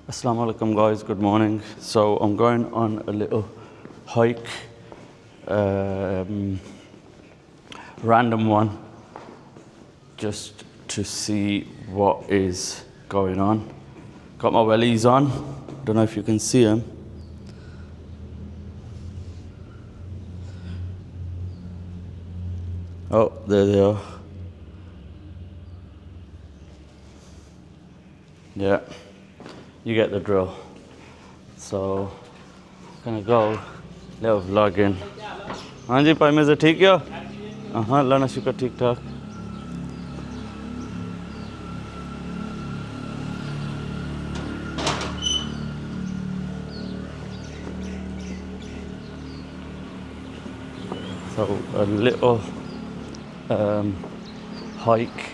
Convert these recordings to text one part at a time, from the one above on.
Assalamu alaikum guys, good morning. So I'm going on a little hike, random one, just to see what is going on. Got my wellies on, don't know if you can see them. Oh, there they are. Yeah, you get the drill. So, gonna go little vlogging. हाँ जी भाई मैं ठीक है हाँ अल्लाह ना शुक्र ठीक ठाक So a little hike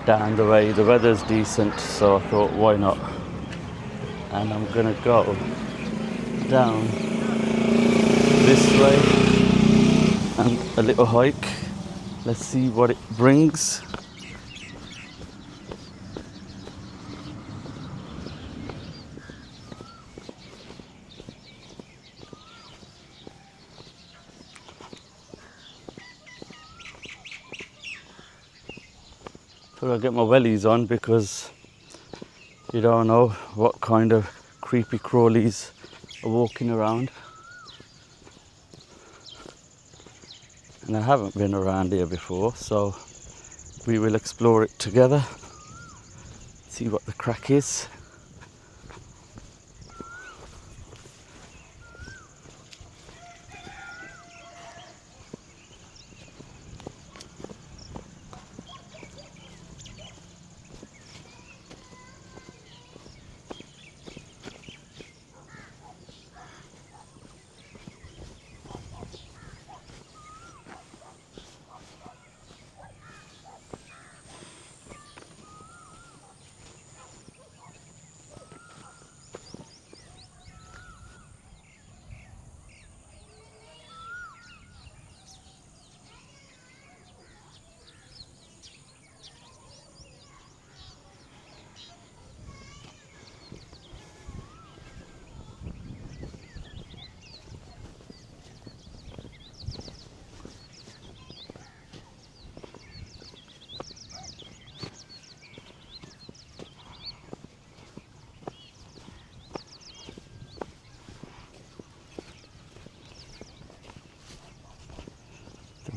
down the way. The weather's decent, so I thought why not. And I'm gonna go down this way and a little hike. Let's see what it brings. Thought I'd get my wellies on because you don't know what kind of creepy crawlies are walking around. And I haven't been around here before, so we will explore it together, see what the crack is.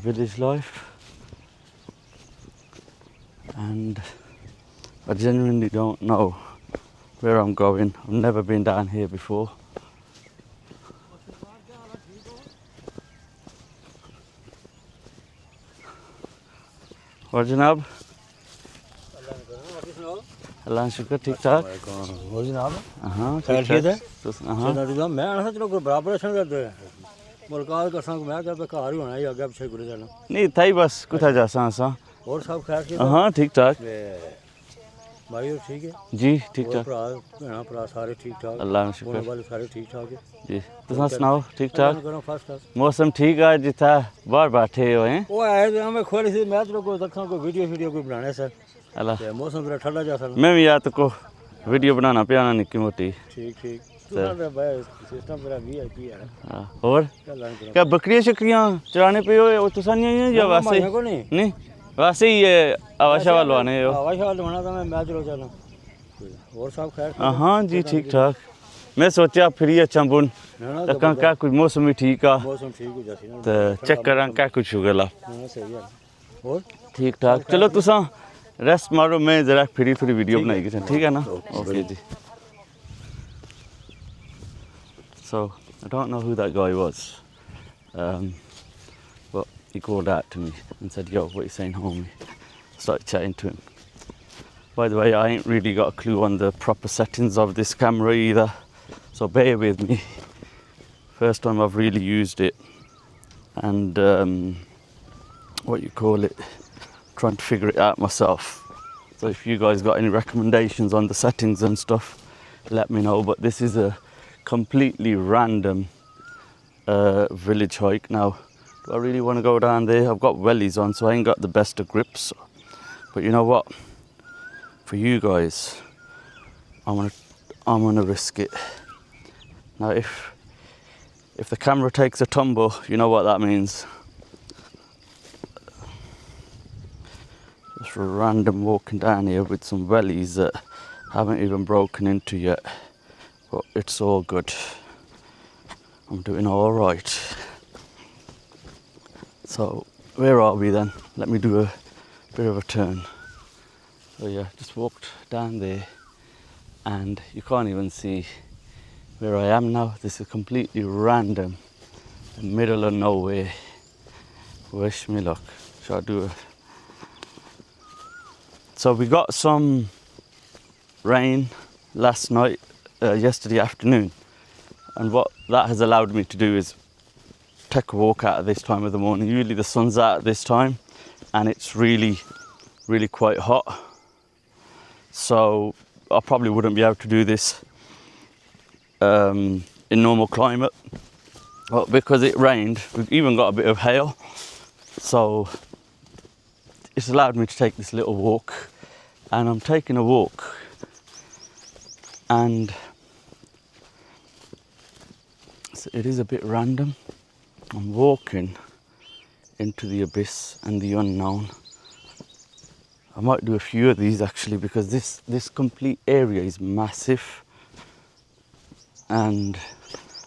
Village life, and I genuinely don't know where I'm going. I've never been down here before. और जनाब अल्लाह शुक्र ठीक ठाक और जनाब हाँ खैर ठीक है हाँ मैं आना चलो कोई बराबर असन कर दे मुलाकात कर संग मैं कर घर ही होना है आगे पीछे घुरे जाना नहीं था ही बस कुछ जासा आसा और सब खैर ठीक हाँ ठीक ठाक भाई और ठीक है जी ठीक ठाक भरा भैन भरा सारे ठीक ठाक अल्लाह का शुक्र वाले सारे ठीक ठाक है जी तुम सुनाओ ठीक ठाक फर्स्ट क्लास मौसम ठीक है जिथा बाहर बैठे हो हैं वो आए थे हमें खोली थी मैं तो कोई दखा कोई वीडियो कोई बनाने सर अल्लाह मौसम बड़ा ठंडा जा सर मैं भी याद को वीडियो बनाना पियाना निक्की मोटी ठीक ठीक सिस्टम बड़ा वीआईपी है और क्या बकरियां शक्रियां चराने पे हो वो तो सानियां या वैसे नहीं वैसे ही ये आवाशा वाल आने हो आवाशा वाल बना था मैं चलो चलो और सब खैर हाँ जी ठीक ठाक मैं सोचा फिर ये चंबुन तक क्या कुछ मौसम भी ठीक आ मौसम ठीक हो जाती तो चेक करा क्या कुछ हो गया सही है और ठीक ठाक चलो तुसा रेस्ट मारो मैं जरा फिर थोड़ी वीडियो बनाई ठीक है ना ओके जी So I don't know who that guy was, but he called out to me and said, "Yo, what you saying, homie?" Started chatting to him. By the way, I ain't really got a clue on the proper settings of this camera either, so bear with me. First time I've really used it, and what you call it, trying to figure it out myself. So if you guys got any recommendations on the settings and stuff, let me know. But this is a completely random village hike. Now, do I really want to go down there? I've got wellies on, so I ain't got the best of grips. But you know what? For you guys, I'm I'm gonna risk it. Now if the camera takes a tumble, you know what that means. Just random walking down here with some wellies that haven't even broken into yet, but it's all good. I'm doing all right. So where are we then? Let me do a bit of a turn. So yeah, just walked down there and you can't even see where I am now. This is completely random, middle of nowhere. Wish me luck. Shall I do it? So we got some rain last night, yesterday afternoon, and what that has allowed me to do is take a walk out at this time of the morning. Usually the sun's out at this time and it's really quite hot, so I probably wouldn't be able to do this in normal climate, but because it rained, we've even got a bit of hail, so it's allowed me to take this little walk. And I'm taking a walk and it is a bit random. I'm walking into the abyss and the unknown. I might do a few of these actually, because this complete area is massive and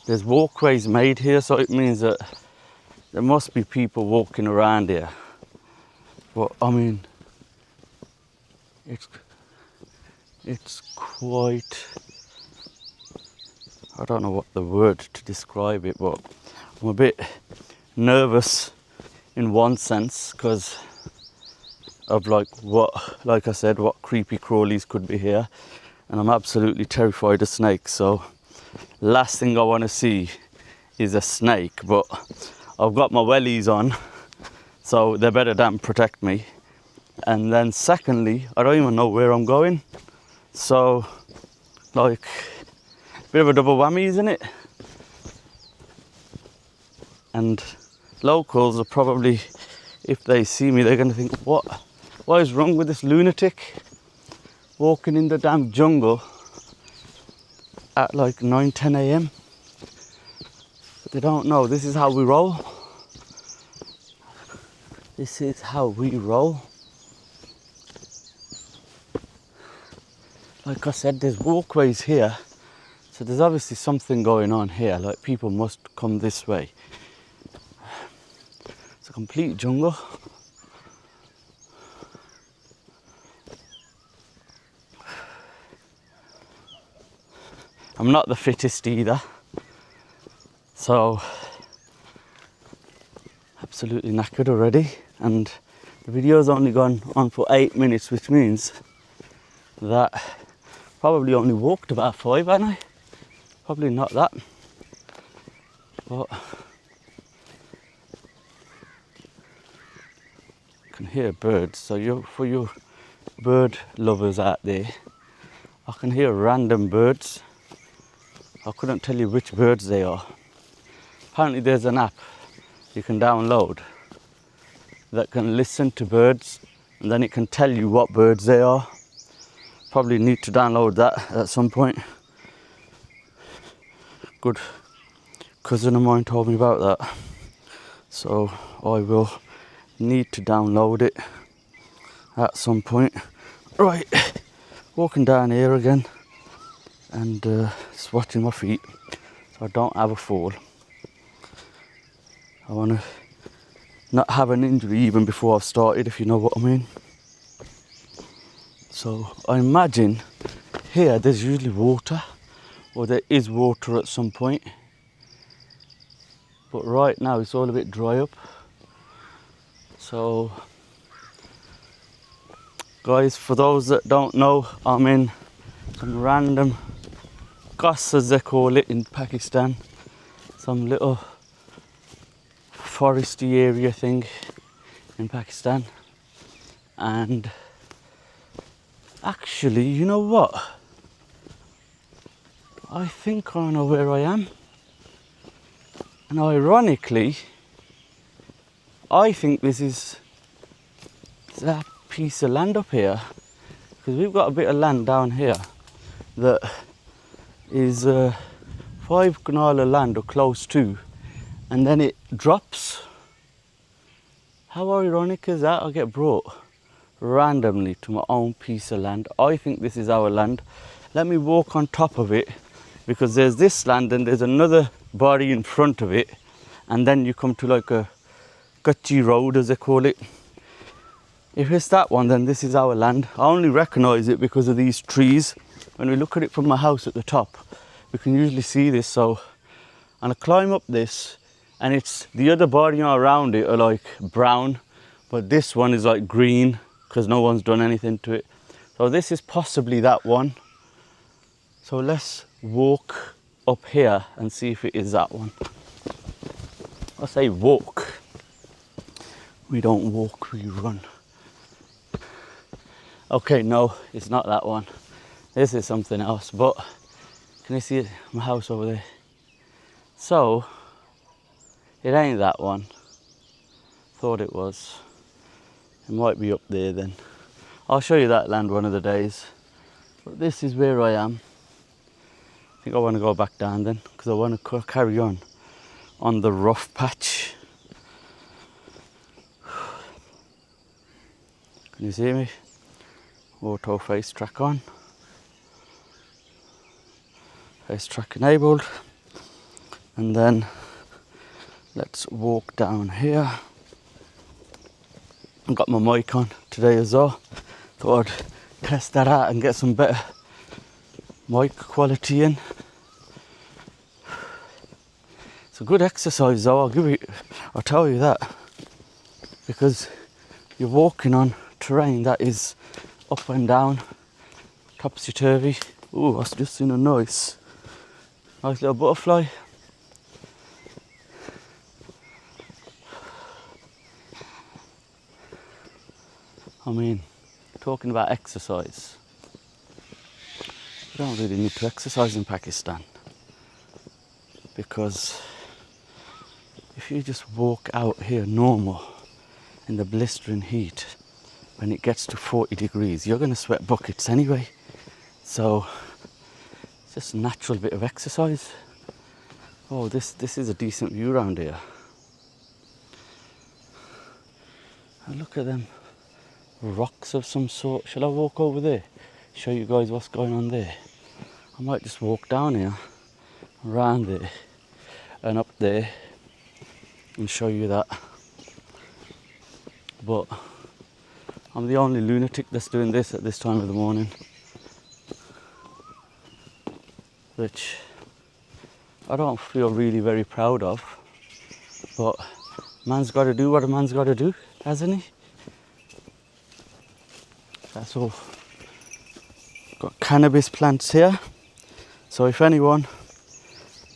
there's walkways made here, so it means that there must be people walking around here. But I mean, it's quite, I don't know what the word to describe it, but I'm a bit nervous in one sense because of like I said, what creepy crawlies could be here, and I'm absolutely terrified of snakes. So last thing I want to see is a snake, but I've got my wellies on, so they better damn protect me. And then secondly, I don't even know where I'm going, so like a bit of a double whammy, isn't it? And locals are probably, if they see me, they're going to think, what is wrong with this lunatic walking in the damn jungle at like 9-10 a.m. But they don't know, this is how we roll. This is how we roll. Like I said, there's walkways here, so there's obviously something going on here, like people must come this way. It's a complete jungle. I'm not the fittest either, so absolutely knackered already, and the video's only gone on for 8 minutes, which means that probably only walked about 5, haven't I? Probably not that, but I can hear birds. So for you bird lovers out there, I can hear random birds. I couldn't tell you which birds they are. Apparently there's an app you can download that can listen to birds, and then it can tell you what birds they are. Probably need to download that at some point. Good cousin of mine told me about that, so I will need to download it at some point. Right, walking down here again and just watching my feet so I don't have a fall. I want to not have an injury even before I've started, if you know what I mean. So I imagine here there's usually water, or there is water at some point, but right now it's all a bit dry up. So guys, for those that don't know, I'm in some random ghas, as they call it in Pakistan, some little foresty area thing in Pakistan. And actually, you know what? I think I know where I am. And ironically, I think this is that piece of land up here, because we've got a bit of land down here that is 5 canal land or close to, and then it drops. How ironic is that? I get brought randomly to my own piece of land. I think this is our land. Let me walk on top of it, because there's this land and there's another body in front of it, and then you come to like a Kachi road, as they call it. If it's that one, then this is our land. I only recognise it because of these trees. When we look at it from my house at the top, we can usually see this. So, and I climb up this, and it's the other body around it are like brown, but this one is like green because no one's done anything to it. So this is possibly that one. So let's walk up here and see if it is that one. I say walk. We don't walk, we run. Okay, no, it's not that one. This is something else, but can you see it? My house over there. So, it ain't that one. Thought it was. It might be up there then. I'll show you that land one of the days. But this is where I am. I think I want to go back down then, because I want to carry on the rough patch. Can you see me? Auto face track on. Face track enabled. And then let's walk down here. I've got my mic on today as well. Thought I'd test that out and get some better mic quality in. It's a good exercise though, I'll tell you that. Because you're walking on terrain that is up and down, topsy-turvy. Ooh, I've just seen a nice little butterfly. I mean, talking about exercise, you don't really need to exercise in Pakistan, because if you just walk out here normal in the blistering heat, when it gets to 40 degrees, you're going to sweat buckets anyway. So it's just a natural bit of exercise. Oh, this is a decent view around here. And look at them rocks of some sort. Shall I walk over there? Show you guys what's going on there. I might just walk down here, around there, and up there, and show you that. But I'm the only lunatic that's doing this at this time of the morning, which I don't feel really very proud of. But man's got to do what a man's got to do, hasn't he? That's all. Got cannabis plants here. So if anyone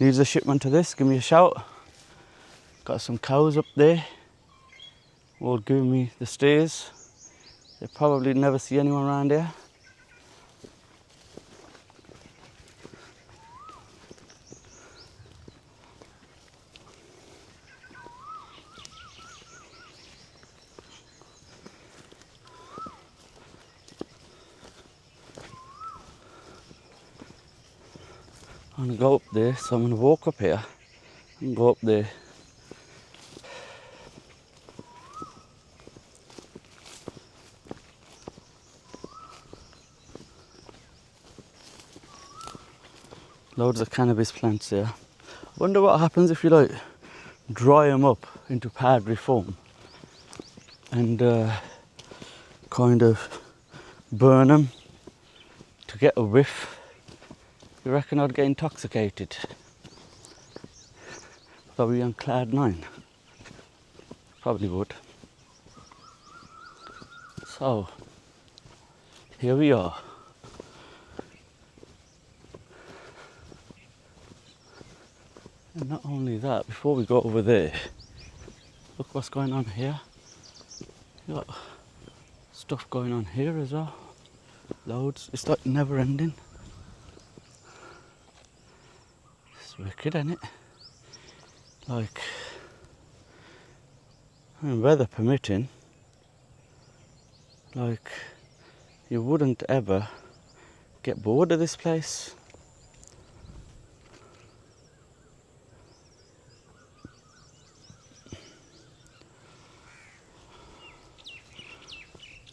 needs a shipment of this, give me a shout. Got some cows up there. Will give me the steers. They probably never see anyone around here. I'm gonna go up there, so I'm gonna walk up here and go up there. Loads of cannabis plants here. Wonder what happens if you like dry them up into powdery form and kind of burn them to get a whiff. You reckon I'd get intoxicated? Probably on cloud 9. Probably would. So, here we are. And not only that, before we go over there, look what's going on here. You got stuff going on here as well. Loads. It's like never ending. It's wicked, isn't it? Like, I mean, weather permitting, like, you wouldn't ever get bored of this place.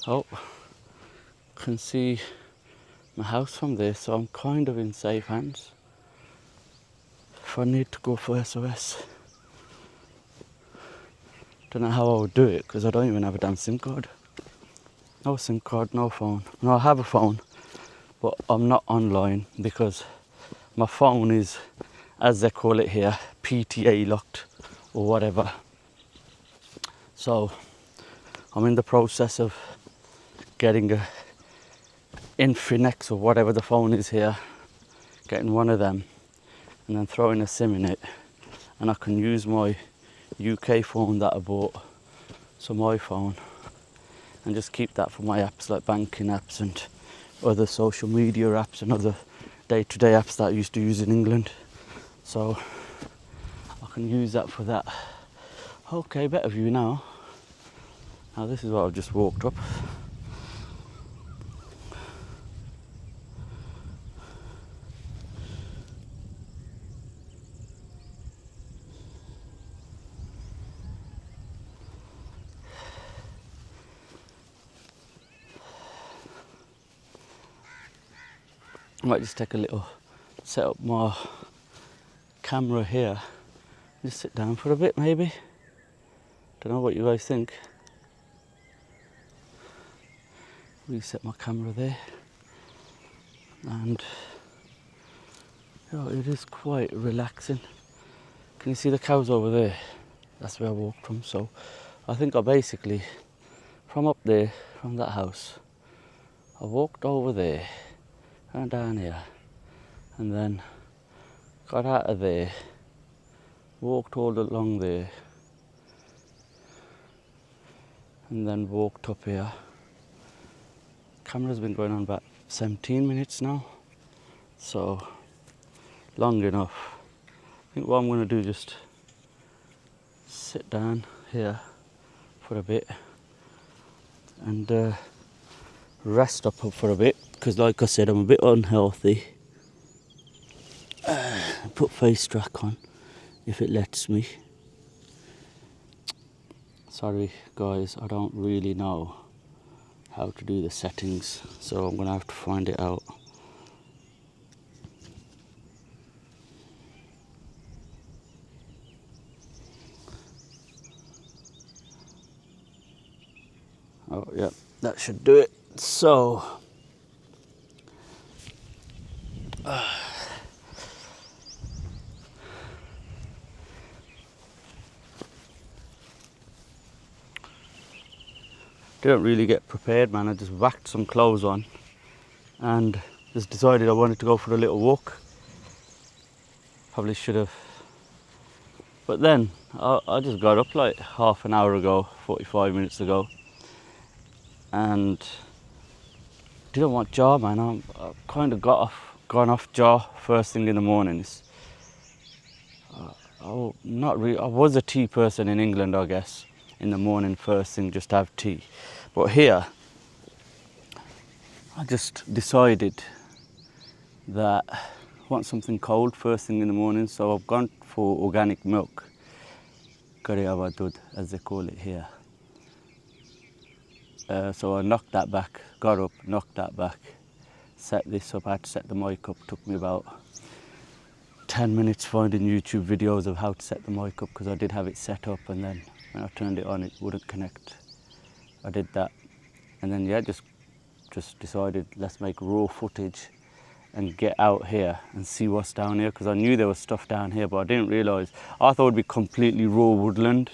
Oh, can see my house from there, so I'm kind of in safe hands. If I need to go for SOS, don't know how I would do it because I don't even have a damn SIM card. No SIM card, no phone. No, I have a phone, but I'm not online because my phone is, as they call it here, PTA locked or whatever. So I'm in the process of getting a Infinix or whatever the phone is here, getting one of them and then throwing a SIM in it, and I can use my UK phone that I bought, so my phone, and just keep that for my apps like banking apps and other social media apps and other day-to-day apps that I used to use in England. So I can use that for that. Okay, better view now. Now this is what I've just walked up. I might just take a little, set up my camera here, just sit down for a bit maybe. Don't know what you guys think. Reset my camera there, and it is quite relaxing. Can you see the cows over there? That's where I walked from. So I think I basically, from up there, from that house, I walked over there and down here, and then got out of there, walked all along there, and then walked up here. Camera's been going on about 17 minutes now, so long enough. I think what I'm going to do is just sit down here for a bit and rest up for a bit, because like I said, I'm a bit unhealthy. Put face track on if it lets me. Sorry guys, I don't really know how to do the settings, so I'm gonna have to find it out. Oh yeah, that should do it. So didn't really get prepared, man. I just whacked some clothes on and just decided I wanted to go for a little walk. Probably should have, but then I just got up like half an hour ago, 45 minutes ago, and didn't want jar, man. I kind of gone off jar first thing in the morning. Not really. I was a tea person in England, I guess. In the morning, first thing, just have tea. But here, I just decided that I want something cold first thing in the morning, so I've gone for organic milk, curry avadud, as they call it here. So I knocked that back, got up, knocked that back, set this up. I had to set the mic up. Took me about 10 minutes finding YouTube videos of how to set the mic up, because I did have it set up, and then when I turned it on it wouldn't connect. I did that, and then yeah, just decided let's make raw footage and get out here and see what's down here, because I knew there was stuff down here, but I didn't realise. I thought it'd be completely raw woodland,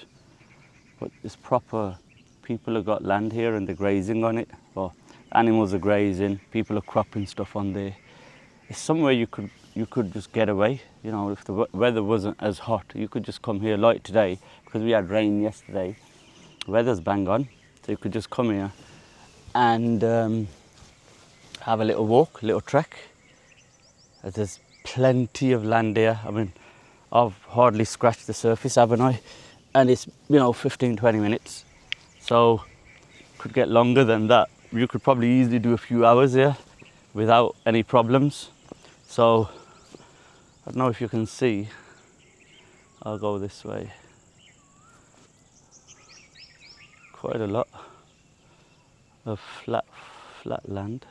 but it's proper. People have got land here and they're grazing on it. Well, animals are grazing, people are cropping stuff on there. It's somewhere you could just get away. You know, if the weather wasn't as hot, you could just come here like today, because we had rain yesterday. The weather's bang on, so you could just come here and have a little walk, a little trek. There's plenty of land here. I mean, I've hardly scratched the surface, haven't I? And it's, 15, 20 minutes. So could get longer than that. You could probably easily do a few hours here without any problems. So I don't know if you can see. I'll go this way. Quite a lot a flat land.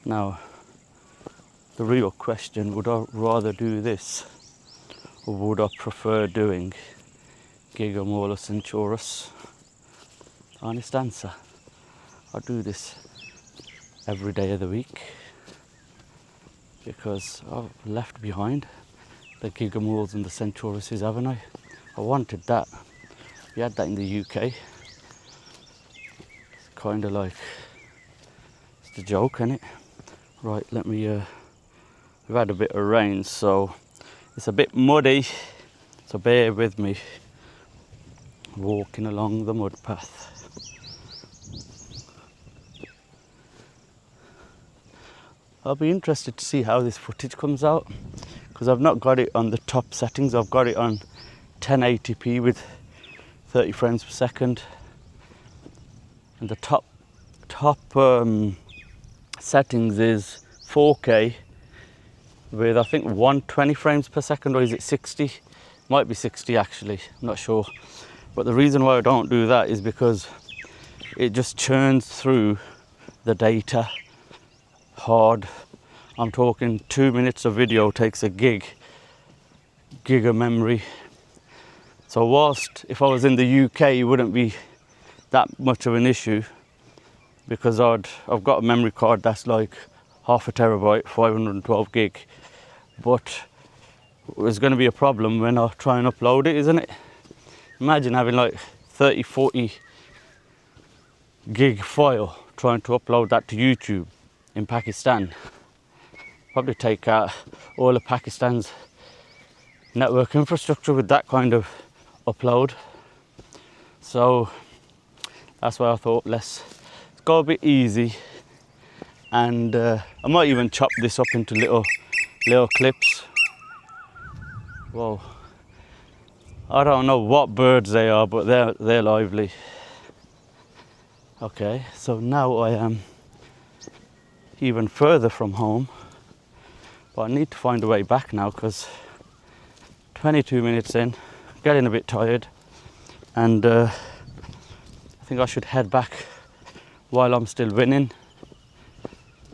Now, the real question, would I rather do this or would I prefer doing Gigamola Centaurus? Honest answer, I do this every day of the week because I've left behind the Gigamoles and the Centauruses, haven't I? I wanted that. We had that in the UK. It's kind of like, it's a joke, isn't it? Right, let me, we've had a bit of rain, so it's a bit muddy, so bear with me. Walking along the mud path. I'll be interested to see how this footage comes out because I've not got it on the top settings. I've got it on 1080p with 30 frames per second, and the top settings is 4K with I think 120 frames per second, or is it 60? Might be 60 actually, I'm not sure. But the reason why I don't do that is because it just churns through the data hard. I'm talking 2 minutes of video takes a gig of memory. So whilst if I was in the UK it wouldn't be that much of an issue because I've got a memory card that's like half a terabyte, 512 gig. But there's going to be a problem when I try and upload it, isn't it? Imagine having like 30, 40 gig file, trying to upload that to YouTube in Pakistan. Probably take out all of Pakistan's network infrastructure with that kind of upload. So that's why I thought let's go a bit easy, and I might even chop this up into little clips. Whoa, I don't know what birds they are, but they're lively. Okay, so now I am even further from home, but I need to find a way back now because 22 minutes in, getting a bit tired, and I think I should head back while I'm still winning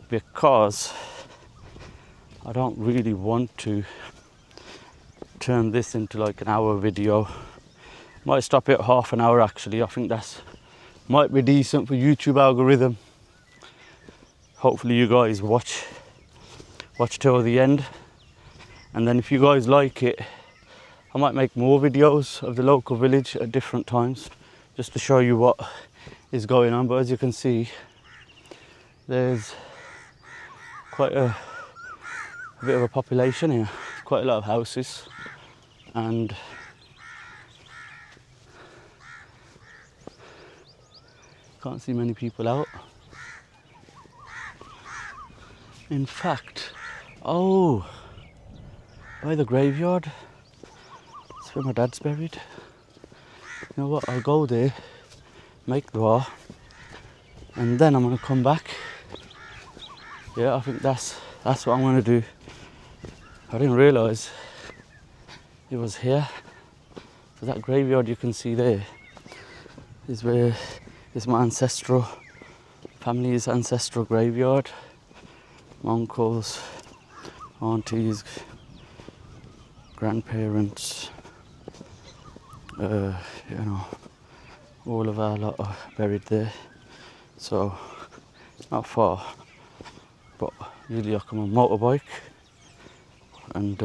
because I don't really want to turn this into like an hour video. Might stop it at half an hour actually. I think that's might be decent for YouTube algorithm. Hopefully you guys watch till the end, and then if you guys like it I might make more videos of the local village at different times just to show you what is going on. But as you can see, there's quite a bit of a population here, quite a lot of houses, and can't see many people out. In fact, oh, by the graveyard, that's where my dad's buried. You know what, I'll go there, make dua, and then I'm gonna come back. Yeah, I think that's what I'm gonna do. I didn't realise it was here. So that graveyard you can see there is where is my family's ancestral graveyard. My uncles, aunties, grandparents, you know, all of our lot are buried there. So not far, but usually I come on motorbike, and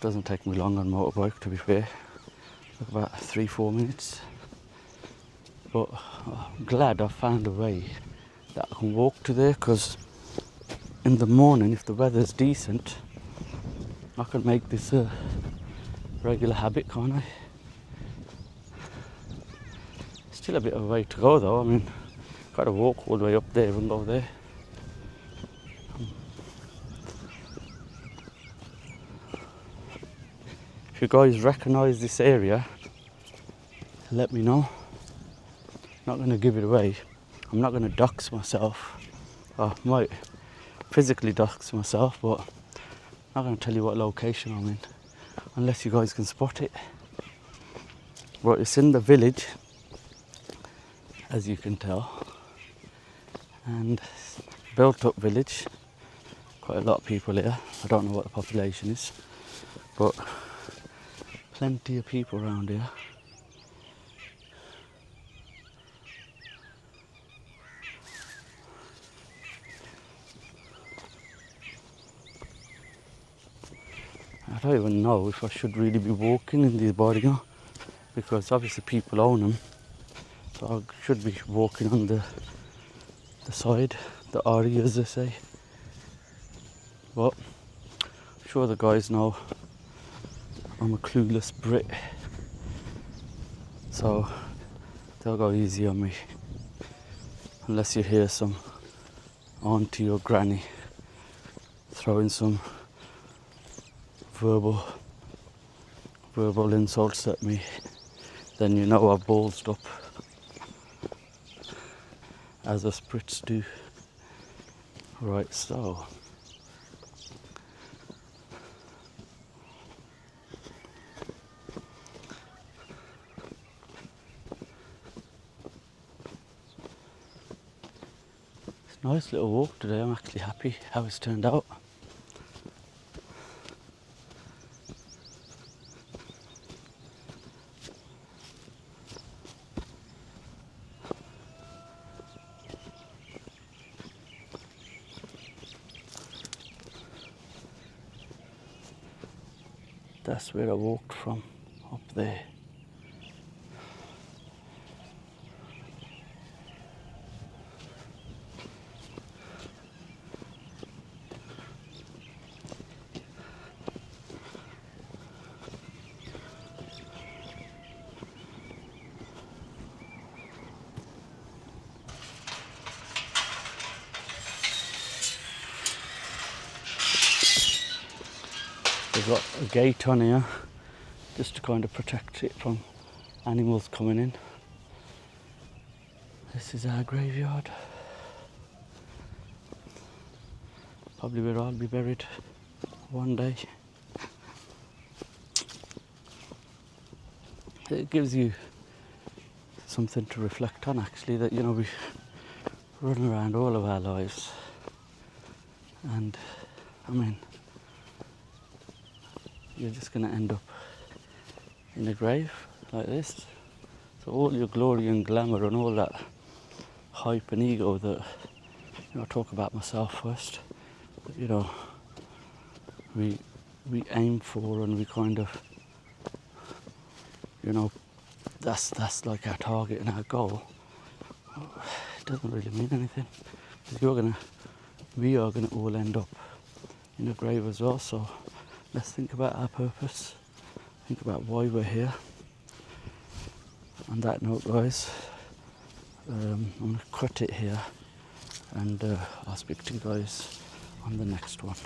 doesn't take me long on motorbike, to be fair, like about 3-4 minutes. But I'm glad I found a way that I can walk to there, because in the morning, if the weather's decent, I can make this a regular habit, can't I? Still a bit of a way to go though. I mean, got to walk all the way up there and go there. If you guys recognise this area, let me know. Not going to give it away. I'm not going to dox myself. I might physically dox myself, but I'm not going to tell you what location I'm in unless you guys can spot it. Well, it's in the village, as you can tell, and built up village. Quite a lot of people here. I don't know what the population is, but plenty of people around here. I don't even know if I should really be walking in these boarding, because obviously people own them, so I should be walking on the side, the area as they say. But I'm sure the guys know I'm a clueless Brit, so they'll go easy on me, unless you hear some auntie or granny throwing some verbal insults at me, then you know I've ballsed up, as us Brits do. Right, so it's a nice little walk today. I'm actually happy how it's turned out. That's where I walked from, up there. They've got a gate on here just to kind of protect it from animals coming in. This is our graveyard. Probably where I'll be buried one day. It gives you something to reflect on, actually, that, you know, we run around all of our lives, and I mean, you're just going to end up in a grave like this. So all your glory and glamour and all that hype and ego that, you know, I talk about myself first, that, you know, we aim for, and we kind of, you know, that's like our target and our goal. It doesn't really mean anything, because we are gonna all end up in a grave as well. So let's think about our purpose, think about why we're here. On that note, guys, I'm gonna cut it here, and I'll speak to you guys on the next one.